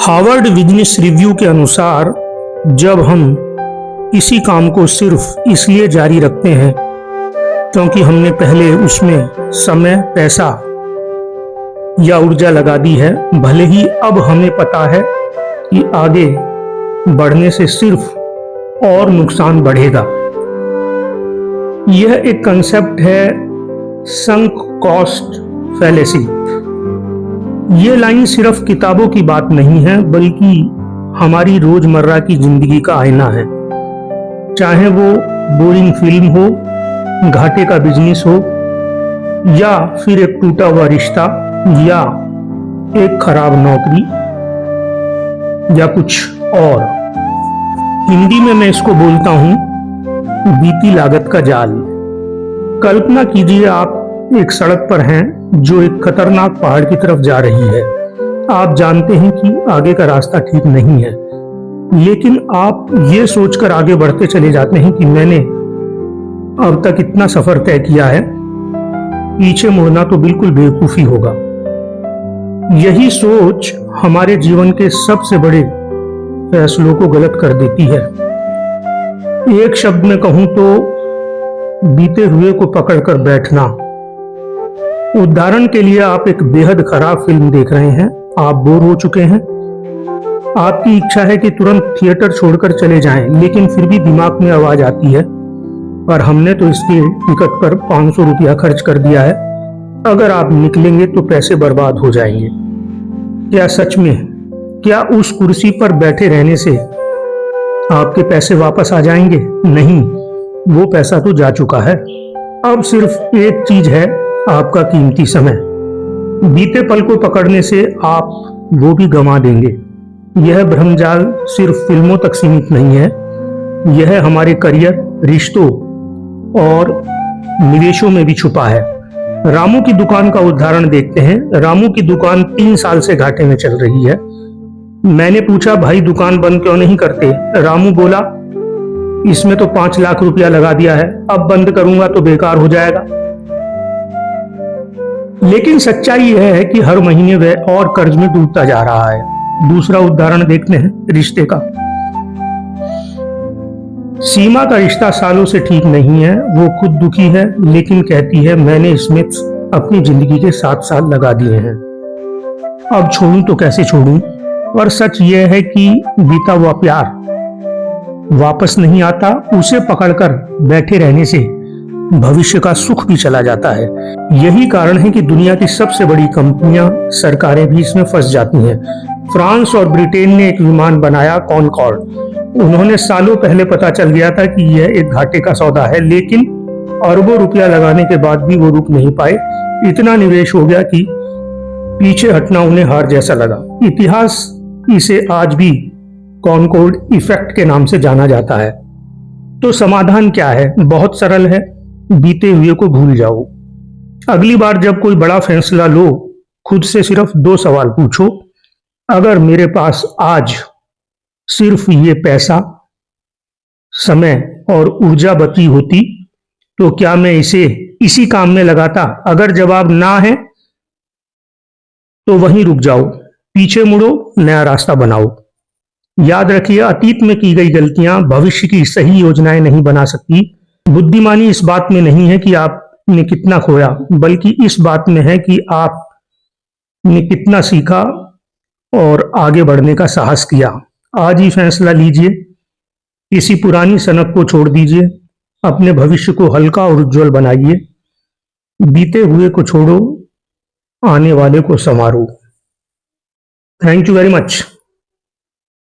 Harvard business review के अनुसार जब हम किसी काम को सिर्फ इसलिए जारी रखते हैं क्योंकि हमने पहले उसमें समय, पैसा या ऊर्जा लगा दी है, भले ही अब हमें पता है कि आगे बढ़ने से सिर्फ और नुकसान बढ़ेगा। यह एक कंसेप्ट है संक कॉस्ट फैलेसी। ये लाइन सिर्फ किताबों की बात नहीं है बल्कि हमारी रोजमर्रा की जिंदगी का आईना है। चाहे वो बोरिंग फिल्म हो, घाटे का बिजनेस हो, या फिर एक टूटा हुआ रिश्ता, या एक खराब नौकरी, या कुछ और। हिंदी में मैं इसको बोलता हूं बीती लागत का जाल। कल्पना कीजिए आप एक सड़क पर हैं जो एक खतरनाक पहाड़ की तरफ जा रही है। आप जानते हैं कि आगे का रास्ता ठीक नहीं है, लेकिन आप ये सोचकर आगे बढ़ते चले जाते हैं कि मैंने अब तक इतना सफर तय किया है, पीछे मुड़ना तो बिल्कुल बेवकूफी होगा। यही सोच हमारे जीवन के सबसे बड़े फैसलों को गलत कर देती है। एक शब्द में कहूं तो बीते हुए को पकड़कर बैठना। उदाहरण के लिए आप एक बेहद खराब फिल्म देख रहे हैं, आप बोर हो चुके हैं, आपकी इच्छा है कि तुरंत थिएटर छोड़कर चले जाएं, लेकिन फिर भी दिमाग में आवाज आती है पर हमने तो इसके टिकट पर 500 रुपया खर्च कर दिया है, अगर आप निकलेंगे तो पैसे बर्बाद हो जाएंगे। क्या सच में, क्या उस कुर्सी पर बैठे रहने से आपके पैसे वापस आ जाएंगे? नहीं, वो पैसा तो जा चुका है। अब सिर्फ एक चीज है, आपका कीमती समय। बीते पल को पकड़ने से आप वो भी गंवा देंगे। यह भ्रमजाल सिर्फ फिल्मों तक सीमित नहीं है, यह हमारे करियर, रिश्तों और निवेशों में भी छुपा है। रामू की दुकान का उदाहरण देखते हैं। रामू की दुकान 3 साल से घाटे में चल रही है। मैंने पूछा, भाई दुकान बंद क्यों नहीं करते? रामू बोला, इसमें तो 5 लाख रुपया लगा दिया है, अब बंद करूंगा तो बेकार हो जाएगा। लेकिन सच्चाई यह है कि हर महीने वह और कर्ज में डूबता जा रहा है। दूसरा उदाहरण देखते हैं रिश्ते का। सीमा का रिश्ता सालों से ठीक नहीं है, वो खुद दुखी है लेकिन कहती है मैंने इसमें अपनी जिंदगी के 7 साल लगा दिए हैं, अब छोड़ूं तो कैसे छोड़ूं? और सच यह है कि बीता हुआ प्यार वापस नहीं आता, उसे पकड़कर बैठे रहने से भविष्य का सुख भी चला जाता है। यही कारण है कि दुनिया की सबसे बड़ी कंपनियां, सरकारें भी इसमें फंस जाती हैं। फ्रांस और ब्रिटेन ने एक विमान बनाया, कॉनकॉर्ड। उन्होंने सालों पहले पता चल गया था कि यह एक घाटे का सौदा है, लेकिन अरबों रुपया लगाने के बाद भी वो रुक नहीं पाए। इतना निवेश हो गया कि पीछे हटना उन्हें हार जैसा लगा। इतिहास इसे आज भी कॉनकॉर्ड इफेक्ट के नाम से जाना जाता है। तो समाधान क्या है? बहुत सरल है, बीते हुए को भूल जाओ। अगली बार जब कोई बड़ा फैसला लो, खुद से सिर्फ 2 सवाल पूछो। अगर मेरे पास आज सिर्फ ये पैसा, समय और ऊर्जा बची होती तो क्या मैं इसे इसी काम में लगाता? अगर जवाब ना है तो वहीं रुक जाओ, पीछे मुड़ो, नया रास्ता बनाओ। याद रखिए, अतीत में की गई गलतियां भविष्य की सही योजनाएं नहीं बना सकती। बुद्धिमानी इस बात में नहीं है कि आपने कितना खोया, बल्कि इस बात में है कि आपने कितना सीखा और आगे बढ़ने का साहस किया। आज ही फैसला लीजिए, किसी पुरानी सनक को छोड़ दीजिए, अपने भविष्य को हल्का और उज्जवल बनाइए। बीते हुए को छोड़ो, आने वाले को संवारो। Thank you very much.